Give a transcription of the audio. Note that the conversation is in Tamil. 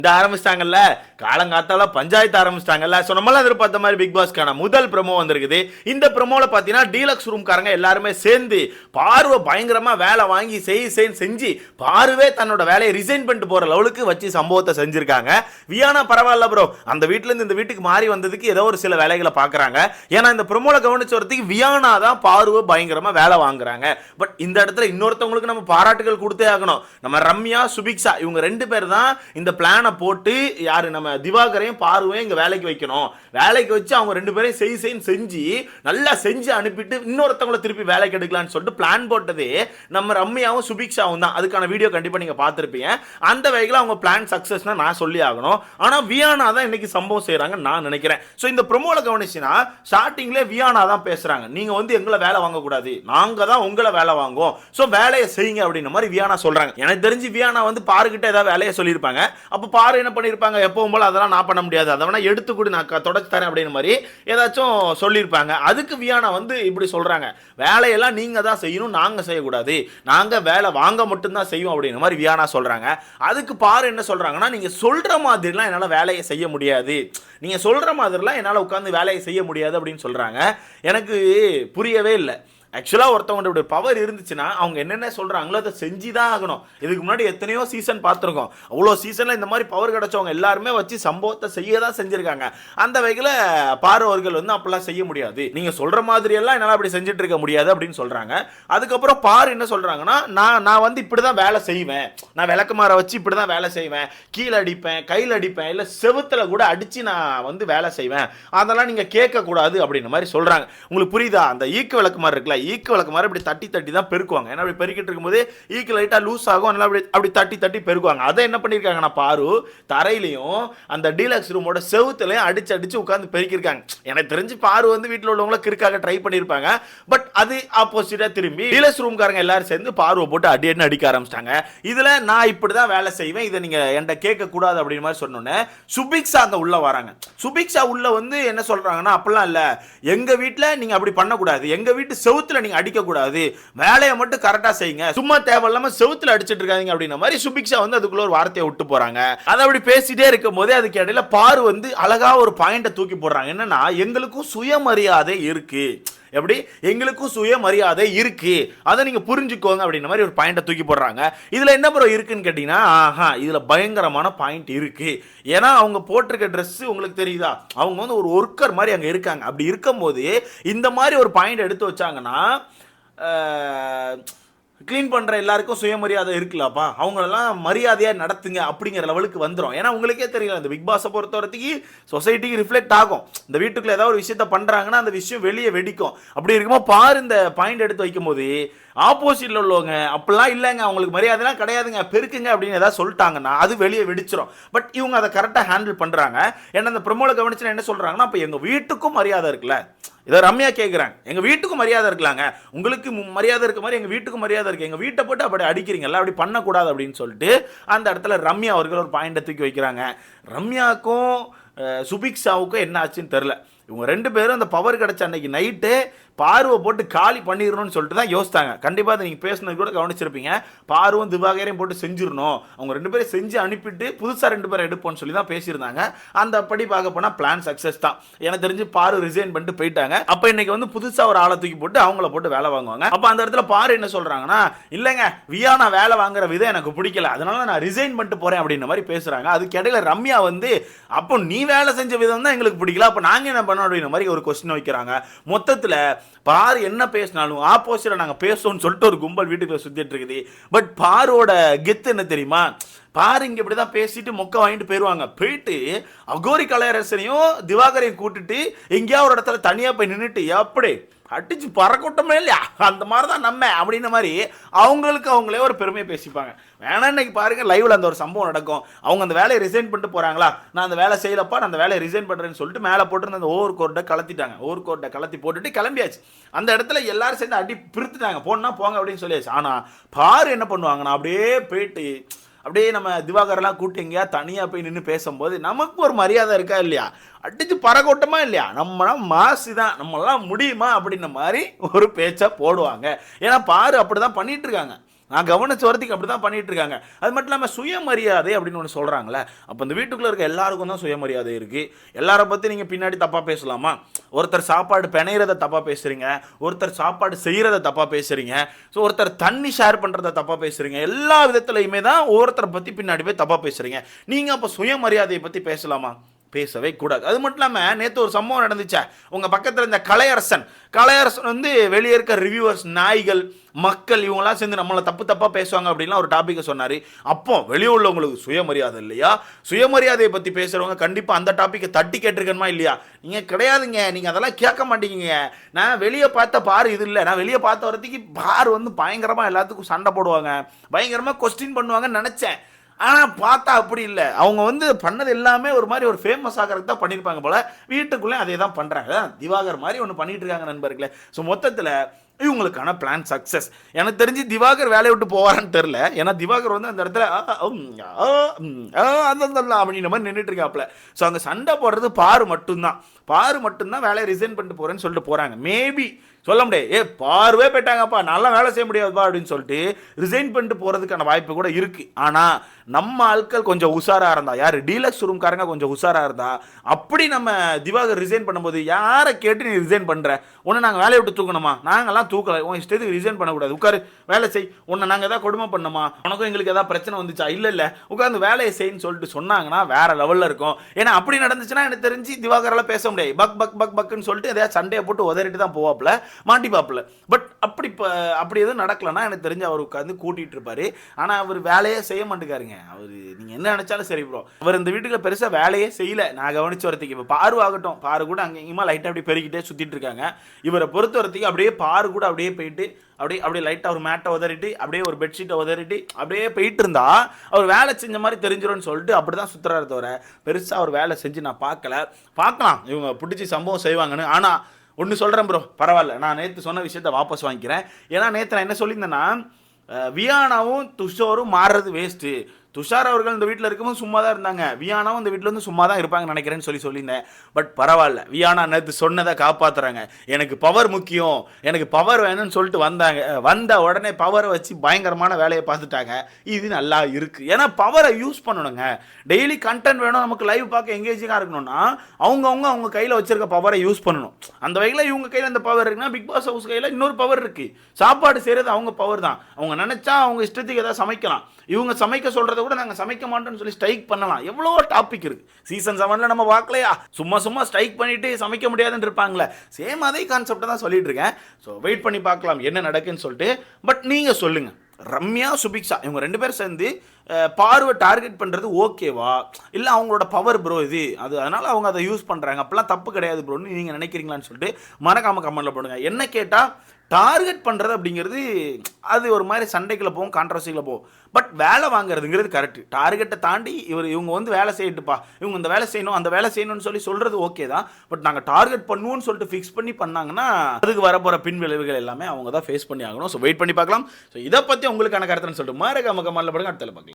இந்த ஆரம்பிச்சிட்டாங்கல்ல, காலங்காத்தால பஞ்சாயத்து ஆரம்பிச்சிட்டாங்கல்ல. ஸோ நம்மளாம் எதிர்பார்த்த மாதிரி பிக் பாஸ்க்கான முதல் ப்ரோமோ வந்திருக்குது. இந்த ப்ரோமோல பார்த்தீங்கன்னா டீலக்ஸ் ரூம்காரங்க எல்லாருமே சேர்ந்து பார்வை பயங்கரமா வேலை வாங்கி செஞ்சு பார்வே தன்னோட வேலையை ரிசைன் பண்ணிட்டு போற லெவலுக்கு வச்சு சம்பவத்தை செஞ்சிருக்காங்க. வியானா பரவாயில்ல ப்ரோ, அந்த வீட்டுல இருந்து இந்த வீட்டுக்கு மாறி வந்ததுக்கு ஏதோ ஒரு சில வேலைகளை பார்க்கறாங்க. ஏன்னா இந்த ப்ரோமோல கவனிச்சு வரதுக்கு வியானா தான் பார்வை பயங்கரமா வேலை வாங்குறாங்க. பட் இந்த இடத்துல இன்னொருத்தவங்களுக்கு நம்ம பாராட்டுகள் கொடுத்தே ஆகணும். நம்ம ரம்யா, சுபிக்ஷா இவங்க ரெண்டு பேர் தான் இந்த பிளான போட்டு யாரு நம்ம திவாகரையும் பார்வையும் இங்க வேலைக்கு வைக்கணும். வேலைக்கு வச்சு அவங்க ரெண்டு பேரையும் செஞ்சு நல்லா செஞ்சு அனுப்பிட்டு இன்னொருத்தவங்களை திருப்பி வேலைக்கு எடுக்கலாம்னு சொல்லிட்டு பிளான் போட்டதே நம்ம ரம்யாவும் சுபிக்ஷாவும் தான். அதுக்கான வீடியோ கண்டிப்பா நீங்க பார்த்திருப்பீங்க. அந்த வகையில் அவங்க பிளான் சக்சஸ்னா நான் சொல்லி ஆகணும். ஆனா வியானா தான் இன்னைக்கு சம்பவம் செய்யறாங்க நான் நினைக்கிறேன். சோ இந்த ப்ரோமோல கவனிச்சீங்கன்னா ஸ்டார்டிங்ல வியானா தான் பேசுறாங்க. நீங்க வந்து எங்களை வேலை வாங்க கூடாது, நாங்க தான் உங்களை வேலை வாங்குவோம், சோ வேலையை செய்யுங்க அப்படின்ற மாதிரி வியானா சொல்றாங்க. எனக்கு தெரிஞ்சு வியானா வந்து பாருகிட்ட ஏதாவது வேலையை சொல்லியிருப்பாங்க. அப்ப பாரு என்ன பண்ணிருப்பாங்க, எப்பவும் போல அதெல்லாம் நான் பண்ண முடியாது, அதை வேணா எடுத்து கூட நான் தொடச்சு தரேன் அப்படின்னு மாதிரி ஏதாச்சும் சொல்லியிருப்பாங்க. அதுக்கு வியானா வந்து இப்படி சொல்றாங்க, வேலையெல்லாம் நீங்க தான் செய்யணும், நாங்க செய்யக்கூடாது, நாங்க வேலை வாங்க மட்டும்தான் செய்வோம் அப்படின்ற மாதிரி வியானா சொல்றாங்க. அதுக்கு பாரு என்ன சொல்றாங்கன்னா, நீங்க சொல்ற மாதிரிலாம் என்னால வேலையை செய்ய முடியாது, நீங்க சொல்ற மாதிரிலாம் என்னால உட்கார்ந்து வேலையை செய்ய முடியாது அப்படின்னு சொல்றாங்க. எனக்கு புரியவே இல்லை. ஆக்சுவலாக ஒருத்தவங்களோட பவர் இருந்துச்சுன்னா அவங்க என்னென்ன சொல்கிறாங்களோ அதை செஞ்சு தான் ஆகணும். இதுக்கு முன்னாடி எத்தனையோ சீசன் பார்த்துருக்கோம். அவ்வளோ சீசனில் இந்த மாதிரி பவர் கிடச்சவங்க எல்லாருமே வச்சு சம்பவத்தை செய்ய தான் செஞ்சுருக்காங்க. அந்த வகையில் பார்வர்கள் வந்து அப்படிலாம் செய்ய முடியாது, நீங்கள் சொல்கிற மாதிரியெல்லாம் என்னால் அப்படி செஞ்சுட்டு இருக்க முடியாது அப்படின்னு சொல்கிறாங்க. அதுக்கப்புறம் பார் என்ன சொல்கிறாங்கன்னா, நான் வந்து இப்படி தான் வேலை செய்வேன், நான் விளக்குமாற வச்சு இப்படி தான் வேலை செய்வேன், கீழே அடிப்பேன், கையில் அடிப்பேன், இல்லை செவுத்தில் கூட அடித்து நான் வந்து வேலை செய்வேன், அதெல்லாம் நீங்கள் கேட்கக்கூடாது அப்படின்ற மாதிரி சொல்கிறாங்க. உங்களுக்கு புரியுதா? அந்த ஈக்கு விளக்குமாறு இருக்குல்ல, ஈக்கு வழக்கு மாதிரி அப்படி தட்டி தட்டி தான் பெருக்குவாங்க. ஏன்னா அப்படி பெருக்கிட்டு இருக்கும்போது ஈக்கு லைட்டா லூஸ் ஆகும், அதனால அப்படி தட்டி தட்டி பெருக்குவாங்க. அதை என்ன பண்ணிருக்காங்க, நான் பாரு தரையிலையும் அந்த டீலக்ஸ் ரூமோட செவுத்துலையும் அடிச்சு அடிச்சு உட்காந்து பெருக்கிருக்காங்க. எனக்கு தெரிஞ்சு பாரு வந்து வீட்டில் உள்ளவங்கள கிறுக்காக ட்ரை பண்ணியிருப்பாங்க. பட் அது ஆப்போசிட்டா திரும்பி டீலக்ஸ் ரூம்காரங்க எல்லாரும் சேர்ந்து பார்வை போட்டு அடின்னு அடிக்க ஆரம்பிச்சிட்டாங்க. இதுல நான் இப்படிதான் வேலை செய்வேன், இதை நீங்க என்கிட்ட கேட்க கூடாது அப்படின்னு மாதிரி சொன்னோன்னே சுபிக்ஷா அங்க உள்ள வராங்க. சுபிக்ஷா உள்ள வந்து என்ன சொல்றாங்கன்னா, அப்படிலாம் இல்ல, எங்க வீட்டுல நீங்க அப்படி பண்ணக்கூடாது, எங்க வீட்டு செவுத்து நீங்க அடிக்க கூடாது, வேலையை மட்டும் கரெக்டா செய்யுங்க, சும்மா தேவையில்லாம செவுத்துல அடிச்சிட்டு இருக்காங்க அப்படின்ற மாதிரி சுபிக்ஷா வந்து அதுக்குள்ள ஒரு வார்த்தையை விட்டு போறாங்க. அதை அப்படி பேசிட்டே இருக்கும் போதே அதுக்கு இடையில பாரு வந்து அழகா ஒரு பாயிண்ட தூக்கி போடுறாங்க. என்னன்னா, எங்களுக்கும் சுயமரியாதை இருக்கு, எப்படி எங்களுக்கும் சுயமரியாதை இருக்கு, அதை நீங்க புரிஞ்சுக்கோங்க அப்படின்ற மாதிரி ஒரு பாயிண்ட தூக்கி போடுறாங்க. இதுல என்ன ப்ரோ இருக்குன்னு கேட்டீங்கன்னா, இதுல பயங்கரமான பாயிண்ட் இருக்கு. ஏன்னா அவங்க போட்டிருக்க ட்ரெஸ் உங்களுக்கு தெரியுதா, அவங்க வந்து ஒரு ஒர்க்கர் மாதிரி அங்க இருக்காங்க. அப்படி இருக்கும்போது இந்த மாதிரி ஒரு பாயிண்ட் எடுத்து வச்சாங்கன்னா, கிளீன் பண்ற எல்லாருக்கும் சுயமரியாதை இருக்குல்லப்பா, அவங்களெல்லாம் மரியாதையா நடத்துங்க அப்படிங்கிற லெவலுக்கு வந்துடும். ஏன்னா உங்களுக்கே தெரியல, இந்த பிக் பாஸை பொறுத்தவரைக்கு சொசைட்டிக்கு ரிஃப்ளெக்ட் ஆகும். இந்த வீட்டுக்குள்ள ஏதாவது ஒரு விஷயத்த பண்றாங்கன்னா அந்த விஷயம் வெளியே வெடிக்கும். அப்படி இருக்கும்போது பாரு இந்த பாயிண்ட் எடுத்து வைக்கும் போது ஆப்போசிட்ல உள்ளவங்க அப்படிலாம் இல்லைங்க, அவங்களுக்கு மரியாதைலாம் கிடையாதுங்க, பெருக்குங்க அப்படின்னு ஏதாவது சொல்லிட்டாங்கன்னா அது வெளியே வெடிச்சிடும். பட் இவங்க அதை கரெக்டாக ஹேண்டில் பண்றாங்க. ஏன்னா அந்த ப்ரோமோல கவனிச்சு என்ன சொல்றாங்கன்னா, அப்போ எங்க வீட்டுக்கும் மரியாதை இருக்குல்ல, இதை ரம்யா கேட்குறாங்க, எங்கள் வீட்டுக்கும் மரியாதை இருக்கலாங்க, உங்களுக்கு மரியாதை இருக்க மாதிரி எங்கள் வீட்டுக்கும் மரியாதை இருக்குது, எங்கள் வீட்டை போட்டு அப்படி அடிக்கிறீங்கல்ல, அப்படி பண்ணக்கூடாது அப்படின்னு சொல்லிட்டு அந்த இடத்துல ரம்யா அவர்கள் ஒரு பாயிண்டை தூக்கி வைக்கிறாங்க. ரம்யாவுக்கும் சுபிக்ஷாவுக்கும் என்ன ஆச்சுன்னு தெரில. இவங்க ரெண்டு பேரும் அந்த பவர் கிடச்ச அன்னைக்கு நைட்டு பார்வை போட்டு காலி பண்ணிடணும்னு சொல்லிட்டு தான் யோசித்தாங்க. கண்டிப்பாக அதை நீங்கள் பேசுனது கூட கவனிச்சிருப்பீங்க. பார்வும் திவாகரையும் போட்டு செஞ்சிடணும், அவங்க ரெண்டு பேரும் செஞ்சு அனுப்பிட்டு புதுசாக ரெண்டு பேரும் எடுப்போம்னு சொல்லி தான் பேசியிருந்தாங்க. அந்த படி பார்க்க போனால் பிளான் சக்ஸஸ் தான். எனக்கு தெரிஞ்சு பாரு ரிசைன் பண்ணிட்டு போயிட்டாங்க. அப்போ இன்னைக்கு வந்து புதுசாக ஒரு ஆளை தூக்கி போட்டு அவங்கள போட்டு வேலை வாங்குவாங்க. அப்போ அந்த இடத்துல பாரு என்ன சொல்கிறாங்கன்னா, இல்லைங்க வியானா வேலை வாங்குற விதம் எனக்கு பிடிக்கல, அதனால நான் ரிசைன் பண்ணிட்டு போகிறேன் அப்படின்ற மாதிரி பேசுகிறாங்க. அதுக்கு இடையில ரம்யா வந்து, அப்போ நீ வேலை செஞ்ச விதம் தான் எங்களுக்கு பிடிக்கல, அப்போ நாங்கள் என்ன பண்ணோம் அப்படின்ற மாதிரி ஒரு கொஸ்டின் வைக்கிறாங்க. மொத்தத்தில் பாரு என்ன பேசினாலும் ஆப்போசிட்டா நாங்க பேசுவோம்னு சொல்லிட்டு ஒரு கும்பல் வீட்டுக்குள்ள சுத்திட்டு இருக்குது. பட் பாரோட கெத்து என்ன தெரியுமா, பாரு இங்க இப்படிதான் பேசிட்டு மொக்க வாங்கிட்டு போயிருவாங்க. போயிட்டு அகோரி கலையரசனையும் திவாகரையும் கூட்டிட்டு எங்கேயாவது ஒரு இடத்துல தனியா போய் நின்றுட்டு எப்படி அடிச்சு பறக்கூட்டமே இல்லையா, அந்த மாதிரி தான் நம்ம அப்படின்ற மாதிரி அவங்களுக்கு அவங்களே ஒரு பெருமையை பேசிப்பாங்க. வேணா இன்னைக்கு பாருங்க லைவ்ல அந்த ஒரு சம்பவம் நடக்கும். அவங்க அந்த வேலையை ரிசைன் பண்ணிட்டு போறாங்களா, நான் அந்த வேலை செய்யலப்பா, நான் அந்த வேலையை ரிசைன் பண்றேன்னு சொல்லிட்டு மேலே போட்டு அந்த ஓவர் கோர்ட்டை கலத்திட்டாங்க. ஓவர் கோர்ட்டை கலத்தி போட்டுட்டு கிளம்பியாச்சு. அந்த இடத்துல எல்லாரும் சேர்ந்து அடி பிரித்துட்டாங்க, போனா போங்க அப்படின்னு சொல்லியாச்சு. ஆனா பாரு என்ன பண்ணுவாங்கன்னா, அப்படியே போயிட்டு அப்படியே நம்ம திவாகரெல்லாம் கூட்டி எங்கேயா தனியாக போய் நின்று பேசும்போது நமக்கு ஒரு மரியாதை இருக்கா இல்லையா, அடிச்சு பறக்கோட்டமா இல்லையா, நம்மளாம் மாசு தான், நம்மளாம் முடியுமா அப்படின்ற மாதிரி ஒரு பேச்சை போடுவாங்க. ஏன்னா பாரு அப்படிதான் பண்ணிட்டு இருக்காங்க. நான் கவனிச்ச வரத்துக்கு அப்படி தான் பண்ணிட்டு இருக்காங்க. அது மட்டும் இல்லாமல் சுயமரியாதை அப்படின்னு ஒன்று சொல்கிறாங்களே, அப்போ இந்த வீட்டுக்குள்ளே இருக்க எல்லாருக்கும் தான் சுயமரியாதை இருக்குது. எல்லாரை பற்றி நீங்கள் பின்னாடி தப்பாக பேசலாமா? ஒருத்தர் சாப்பாடு பிணையிறத தப்பாக பேசுகிறீங்க, ஒருத்தர் சாப்பாடு செய்கிறத தப்பாக பேசுகிறீங்க, ஸோ ஒருத்தர் தண்ணி ஷேர் பண்ணுறத தப்பாக பேசுகிறீங்க. எல்லா விதத்துலையுமே தான் ஒருத்தரை பற்றி பின்னாடி போய் தப்பாக பேசுகிறீங்க. நீங்கள் அப்போ சுயமரியாதையை பற்றி பேசலாமா? பேசவே கூடாது. அது மட்டும் இல்லாமல் நேற்று ஒரு சம்பவம் நடந்துச்சா, உங்கள் பக்கத்தில் இந்த கலையரசன் வந்து வெளியே இருக்க ரிவ்யூவர்ஸ், நாய்கள், மக்கள் இவங்களாம் சேர்ந்து நம்மளை தப்பாக பேசுவாங்க அப்படின்லாம் ஒரு டாப்பிக்கை சொன்னார். அப்போ வெளியே உள்ளவங்களுக்கு சுயமரியாதை இல்லையா? சுயமரியாதையை பற்றி பேசுகிறவங்க கண்டிப்பாக அந்த டாப்பிக்கை தட்டி கேட்டிருக்கணுமா இல்லையா? நீங்கள் கிடையாதுங்க, நீங்கள் அதெல்லாம் கேட்க மாட்டீங்க. நான் வெளியே பார்த்த பாரு இது இல்லை, நான் வெளியே பார்த்த வரத்துக்கு பாரு வந்து பயங்கரமாக எல்லாத்துக்கும் சண்டை போடுவாங்க, பயங்கரமாக கொஸ்டின் பண்ணுவாங்கன்னு நினச்சேன். ஆனால் பார்த்தா அப்படி இல்லை. அவங்க வந்து பண்ணது எல்லாமே ஒரு மாதிரி ஒரு ஃபேமஸ் ஆகிறதுக்கு தான் பண்ணியிருப்பாங்க போல். வீட்டுக்குள்ளே அதே தான் பண்ணுறாங்க. திவாகர் மாதிரி ஒன்று பண்ணிகிட்டு இருக்காங்க நண்பர்களே. ஸோ மொத்தத்தில் இவங்களுக்கான பிளான் சக்ஸஸ். எனக்கு தெரிஞ்சு திவாகர் வேலையை விட்டு போவாரான்னு தெரில. ஏன்னா திவாகர் வந்து அந்த இடத்துல அப்படின்ற மாதிரி நின்றுட்டு இருக்காப்புல. ஸோ அங்கே சண்டை போடுறது பாரு மட்டும்தான் வேலையை ரிசைன் பண்ணிட்டு போகிறேன்னு சொல்லிட்டு போகிறாங்க. மேபி சொல்ல முடியாது, பார்வே போயிட்டாங்கப்பா, நல்லா வேலை செய்ய முடியாதுப்பா அப்படின்னு சொல்லிட்டு ரிசைன் பண்ணிட்டு போகிறதுக்கான வாய்ப்பு கூட இருக்குது. ஆனால் நம்ம ஆட்கள் கொஞ்சம் உஷாராக இருந்தா, யார் டீலக்ஸ் ரூம்காரங்க கொஞ்சம் உஷாராக இருந்தா, அப்படி நம்ம திவாகர் ரிசைன் பண்ணும்போது யாரை கேட்டு நீ ரிசைன் பண்ணுற, உன்னை நாங்கள் வேலையை விட்டு தூக்கணுமா? நாங்கள்லாம் தூக்கலை, உன் இஷ்டத்துக்கு ரிசைன் பண்ணக்கூடாது, உட்காரு வேலை செய், உன்னை நாங்கள் எதாவது கொடுமை பண்ணோமா, உனக்கும் எங்களுக்கு எதாவது பிரச்சனை வந்துச்சா? இல்லை உட்காந்து வேலையை செய்யன்னு சொல்லிட்டு சொன்னாங்கன்னா வேற லெவலில் இருக்கும். ஏன்னா அப்படி நடந்துச்சுன்னா எனக்கு தெரிஞ்சு திவாகரெல்லாம் பேச முடியாது. பக்குன்னு சொல்லிட்டு எதாவது சண்டையை போட்டு உதறிட்டு தான் போவாப்புல, மாட்டிப்பாப்புல. பட் அப்படி எதுவும் நடக்கலன்னா எனக்கு தெரிஞ்சு அவர் உட்காந்து கூட்டிகிட்டு இருப்பாரு. ஆனால் அவர் வேலையே செய்ய மாட்டேங்காருங்க. அவர் நீங்கள் என்ன நினச்சாலும் சரி ப்ரோ, அவர் இந்த வீட்டுக்கு பெருசாக வேலையே செய்யலை. நான் கவனிச்சு வரத்துக்கு இப்போ பாரு ஆகட்டும், பாரு கூட அங்கே இங்கேயுமா லைட்டாக அப்படியே பெருக்கிட்டே சுற்றிட்டு இருக்காங்க. இவரை பொறுத்த வரத்துக்கு அப்படியே பாரு கூட அப்படியே போயிட்டு அப்படியே லைட்டாக ஒரு மேட்டை உதறிட்டு அப்படியே ஒரு பெட்ஷீட்டை உதறிட்டு அப்படியே போயிட்டு இருந்தா அவர் வேலை செஞ்ச மாதிரி தெரிஞ்சிடும்னு சொல்லிட்டு அப்படி தான் சுற்றுறாரு தவிர பெருசாக அவர் வேலை செஞ்சு நான் பார்க்கலாம் இவங்க பிடிச்சி சம்பவம் செய்வாங்கன்னு. ஆனால் ஒன்று சொல்கிறேன் ப்ரோ, பரவாயில்ல, நான் நேற்று சொன்ன விஷயத்தை வாபஸ் வாங்கிக்கிறேன். ஏன்னா நேற்று நான் என்ன சொல்லியிருந்தேன்னா, வியானாவும் துஷாரும் மாறுறது வேஸ்ட்டு. துஷார் அவர்கள் இந்த வீட்டில் இருக்கும்போது சும்மா தான் இருந்தாங்க, வியானாவும் இந்த வீட்டில் வந்து சும்மா தான் இருப்பாங்கன்னு நினைக்கிறேன்னு சொல்லியிருந்தேன். பட் பரவாயில்ல, வியானா நேற்று சொன்னதை காப்பாற்றுறாங்க. எனக்கு பவர் முக்கியம், எனக்கு பவர் வேணும்னு சொல்லிட்டு வந்த உடனே பவரை வச்சு பயங்கரமான வேலையை பார்த்துட்டாங்க. இது நல்லா இருக்குது. ஏன்னா பவரை யூஸ் பண்ணணுங்க. டெய்லி கண்டென்ட் வேணும், நமக்கு லைவ் பார்க்க எங்கேஜிங்காக இருக்கணும்னா அவங்க கையில் வச்சிருக்க பவரை யூஸ் பண்ணணும். அந்த வகையில் இவங்க கையில் அந்த பவர் இருக்குன்னா பிக் பாஸ் ஹவுஸ் கையில் இன்னொரு பவர் இருக்குது. சாப்பாடு செய்கிறது அவங்க பவர் தான். அவங்க நினச்சா அவங்க இஷ்டத்துக்கு எதாவது சமைக்கலாம். இவங்க சமைக்க சொல்கிறத கூட நாங்கள் சமைக்க மாட்டோம்னு சொல்லி ஸ்ட்ரைக் பண்ணலாம். எவ்வளோ டாபிக் இருக்குது. சீசன் 7 நம்ம பார்க்கலையா? சும்மா ஸ்ட்ரைக் பண்ணிட்டு சமைக்க முடியாதுன்னு இருப்பாங்களே, சேம் அதே கான்செப்டை தான் சொல்லிட்டு இருக்கேன். ஸோ வெயிட் பண்ணி பார்க்கலாம் என்ன நடக்குன்னு சொல்லிட்டு. பட் நீங்கள் சொல்லுங்கள், ரம்யா சுபிக்ஷா இவங்க 2 பேர் சேர்ந்து பார்வை டார்கெட் பண்ணுறது ஓகேவா, இல்லை அவங்களோட பவர் ப்ரோ இது அதனால் அவங்க அதை யூஸ் பண்ணுறாங்க, அப்போல்லாம் தப்பு கிடையாது ப்ரோன்னு நீங்கள் நினைக்கிறீங்களான்னு சொல்லிட்டு மறக்காமல் கமெண்ட்டில் போடுங்க. என்ன கேட்டால் டார்கெட் பண்ணுறது அப்படிங்கிறது அது ஒரு மாதிரி சண்டைக்குள்ள போகும், கான்ட்ரவர்சிக்குள்ள போகும். பட் வேலை வாங்குறதுங்கிறது கரெக்டு. டார்கெட்டை தாண்டி இவங்க வந்து வேலை செய்யட்டுப்பா, இவங்க இந்த வேலை செய்யணும் அந்த வேலை செய்யணும்னு சொல்கிறது ஓகே தான். பட் நாங்கள் டார்கெட் பண்ணுவோம்னு சொல்லிட்டு ஃபிக்ஸ் பண்ணி பண்ணாங்கன்னா அதுக்கு வரப்போகிற பின் விளைவுகள் எல்லாமே அவங்க தான் ஃபேஸ் பண்ணி ஆகணும். ஸோ வெயிட் பண்ணி பார்க்கலாம். ஸோ இதை பற்றி உங்களுக்கான கருத்துன்னு சொல்லிட்டு மறக்காம கமெண்ட்ல போடுங்க. அடுத்த பார்க்கலாம்.